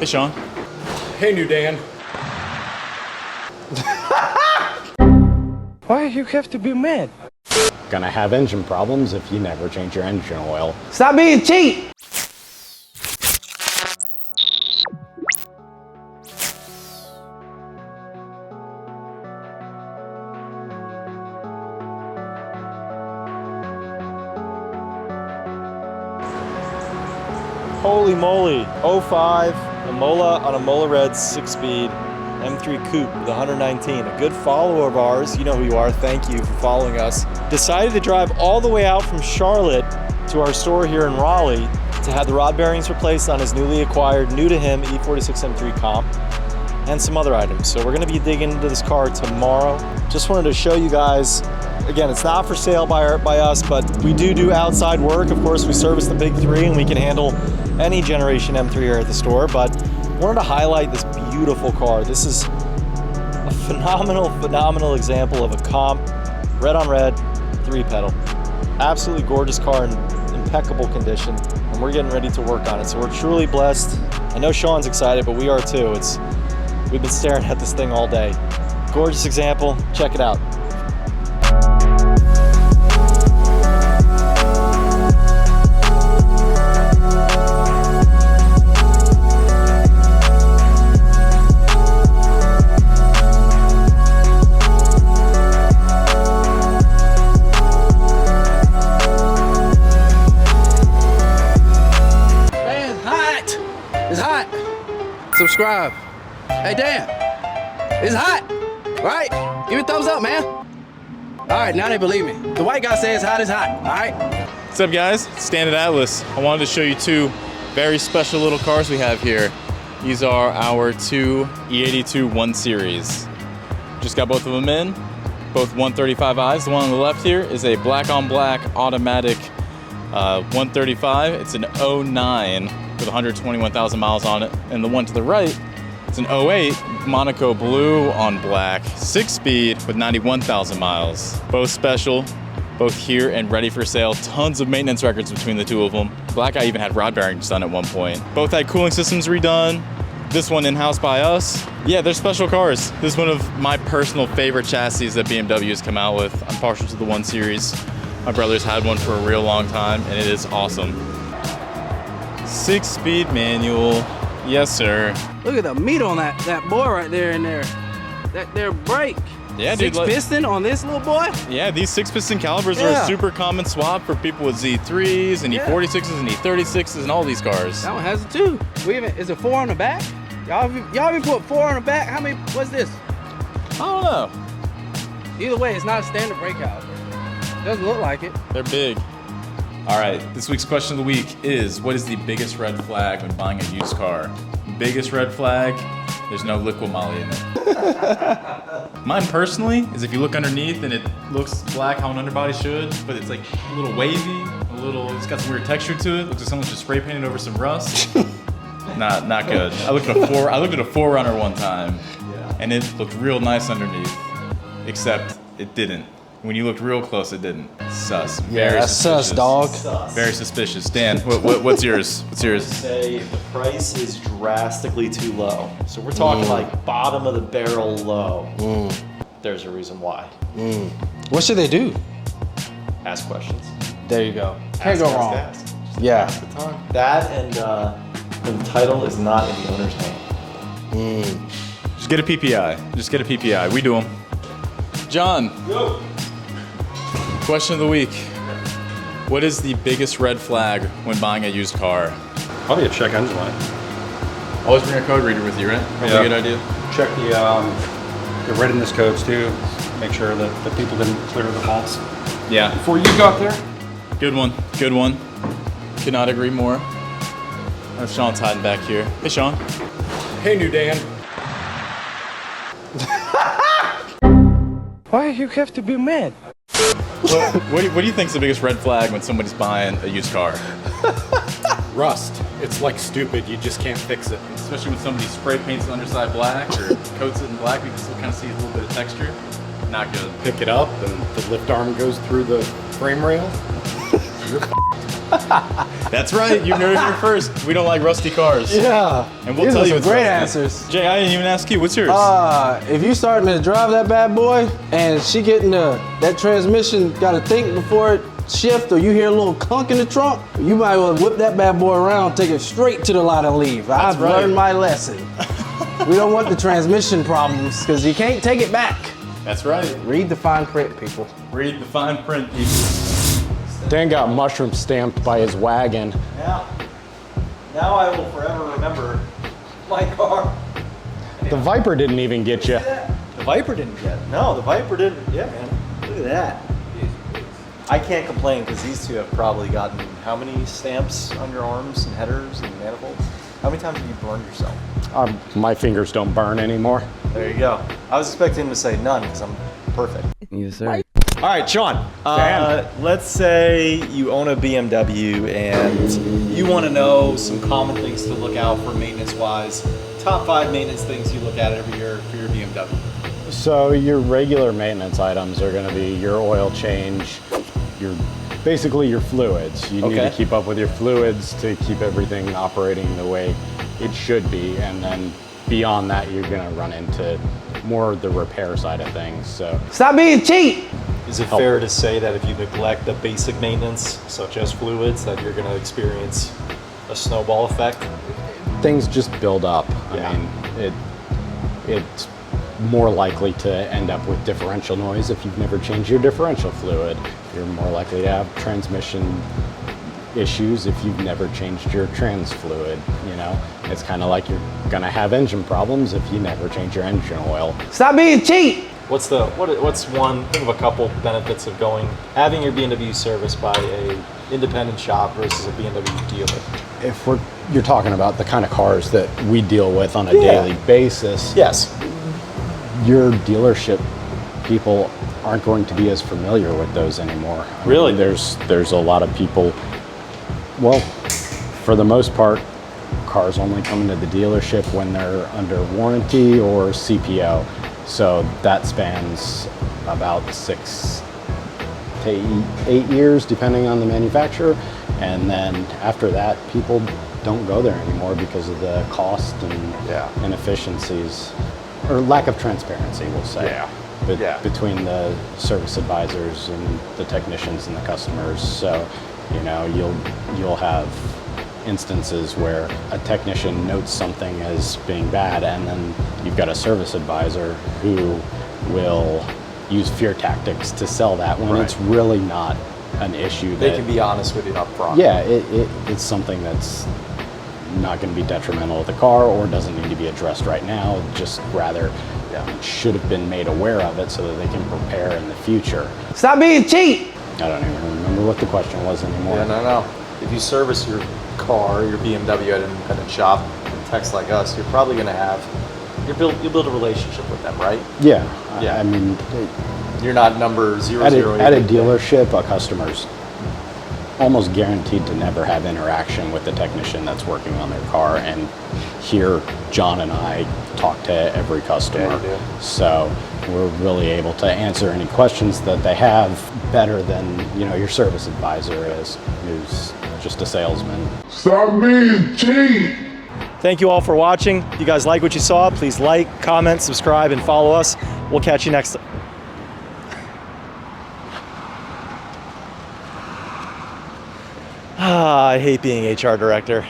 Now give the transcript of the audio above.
Hey, Sean. Hey, New Dan. Why you have to be mad? Gonna have engine problems if you never change your engine oil. Stop being cheap! Holy moly, 05 Imola on Imola Red 6-speed M3 Coupe with 119. A good follower of ours, you know who you are, thank you for following us. Decided to drive all the way out from Charlotte to our store here in Raleigh to have the rod bearings replaced on his newly acquired, new to him, E46 M3 Comp and some other items. So we're gonna be digging into this car tomorrow. Just wanted to show you guys, again, it's not for sale by us, but we do outside work. Of course, we service the big three and we can handle any generation M3 here at the store, but wanted to highlight this beautiful car. This is a phenomenal example of a comp, red on red, 3-pedal. Absolutely gorgeous car in impeccable condition, and we're getting ready to work on it. So we're truly blessed. I know Sean's excited, but we are too. We've been staring at this thing all day. Gorgeous example, check it out. Subscribe. Hey Dan, it's hot, right? Give me a thumbs up, man. All right, now they believe me. The white guy says hot is hot, all right? What's up, guys? Stan at Atlas. I wanted to show you two very special little cars we have here. These are our two E82 1 Series. Just got both of them in, both 135i's. The one on the left here is a black on black automatic 135. It's an 09 with 121,000 miles on it. And the one to the right, it's an 08 Monaco blue on black, 6-speed with 91,000 miles. Both special, both here and ready for sale. Tons of maintenance records between the two of them. Black Eye even had rod bearings done at one point. Both had cooling systems redone. This one in-house by us. Yeah, they're special cars. This is one of my personal favorite chassis that BMW has come out with. I'm partial to the 1 Series. My brother's had one for a real long time, and it is awesome. 6-speed manual, yes sir. Look at the meat on that boy right there in there. That there brake. Yeah, dude. 6 piston on this little boy? Yeah, these 6-piston calibers are a super common swap for people with Z3s and E46s and E36s and all these cars. That one has it too. Is it 4 on the back? Y'all even put 4 on the back? How many, what's this? I don't know. Either way, it's not a standard brake caliper. Doesn't look like it. They're big. All right, this week's question of the week is, what is the biggest red flag when buying a used car? Biggest red flag, there's no liquid moly in it. Mine personally is if you look underneath and it looks black how an underbody should, but it's like a little wavy, it's got some weird texture to it. Looks like someone just spray painted over some rust. Not good. I looked at a 4Runner one time, and it looked real nice underneath, except it didn't. When you looked real close, it didn't. Sus. Very suspicious. Sus, dog. Very suspicious. Dan, what's yours? What's yours? Say the price is drastically too low. So we're talking like bottom of the barrel low. There's a reason why. What should they do? Ask questions. There you go. Can't go wrong. Yeah. That and the title is not in the owner's name. Just get a PPI. Just get a PPI. We do them. John. Yo. Question of the week. What is the biggest red flag when buying a used car? Probably a check engine light. Always bring a code reader with you, right? Probably a good idea. Check the readiness codes too. Make sure that the people didn't clear the faults. Yeah. Before you got there. Good one. Good one. Could not agree more. Sean's hiding back here. Hey, Sean. Hey, New Dan. Why you have to be mad? What do you think's the biggest red flag when somebody's buying a used car? Rust. It's like stupid. You just can't fix it. Especially when somebody spray paints the underside black or coats it in black, you can still kind of see a little bit of texture. Not good. Pick it up and the lift arm goes through the frame rail. You're That's right. You heard it here first. We don't like rusty cars. Yeah. And we'll These tell are you some it's great rusty. answers. Jay, I didn't even ask you. What's yours? If you starting to drive that bad boy and she getting that transmission got to think before it shift, or you hear a little clunk in the trunk, you might well whip that bad boy around, take it straight to the lot and leave. I've right. learned my lesson. We don't want the transmission problems because you can't take it back. That's right. Read the fine print, people. Read the fine print, people. Dan got mushroom stamped by his wagon. Yeah. Now I will forever remember my car. The Viper didn't even get you. The Viper didn't get. No, the Viper didn't. Yeah, man. Look at that. I can't complain because these two have probably gotten how many stamps on your arms and headers and manifolds? How many times have you burned yourself? My fingers don't burn anymore. There you go. I was expecting him to say none because I'm perfect. Yes, sir. All right, Sean. Let's say you own a BMW and you want to know some common things to look out for maintenance-wise. Top 5 maintenance things you look at every year for your BMW. So your regular maintenance items are going to be your oil change, basically your fluids. You need to keep up with your fluids to keep everything operating the way it should be, and then beyond that you're going to run into more of the repair side of things. So Stop being cheap. Is it fair to say that if you neglect the basic maintenance, such as fluids, that you're going to experience a snowball effect? things just build up. Yeah. I mean, it's more likely to end up with differential noise if you've never changed your differential fluid. You're more likely to have transmission issues if you've never changed your trans fluid. You know, it's kind of like you're gonna have engine problems if you never change your engine oil. Stop being cheap. What's one, think of a couple benefits of having your BMW serviced by a independent shop versus a BMW dealer? If you're talking about the kind of cars that we deal with on a daily basis, yes, your dealership people aren't going to be as familiar with those anymore. Really? There's a lot of people, well, for the most part, cars only come into the dealership when they're under warranty or CPO. So that spans about 6 to 8 years, depending on the manufacturer. And then after that, people don't go there anymore because of the cost and inefficiencies, or lack of transparency, we'll say, between the service advisors and the technicians and the customers. So, you know, you'll have instances where a technician notes something as being bad, and then you've got a service advisor who will use fear tactics to sell that when it's really not an issue. They can be honest with you up front. Yeah, it's something that's not going to be detrimental to the car or doesn't need to be addressed right now, just rather should have been made aware of it so that they can prepare in the future. Stop being cheap. I don't even remember what the question was anymore. Yeah, no. If you service your car, your BMW at an independent shop, techs like us, you're probably going to you'll build a relationship with them, right? Yeah. Yeah. I mean, you're not number 008. At a dealership, a customer's almost guaranteed to never have interaction with the technician that's working on their car. And here, John and I talk to every customer. Yeah, you do. So we're really able to answer any questions that they have better than, your service advisor is, who's just a salesman. Stop being cheap! Thank you all for watching. If you guys like what you saw, please like, comment, subscribe, and follow us. We'll catch you next time. I hate being HR director.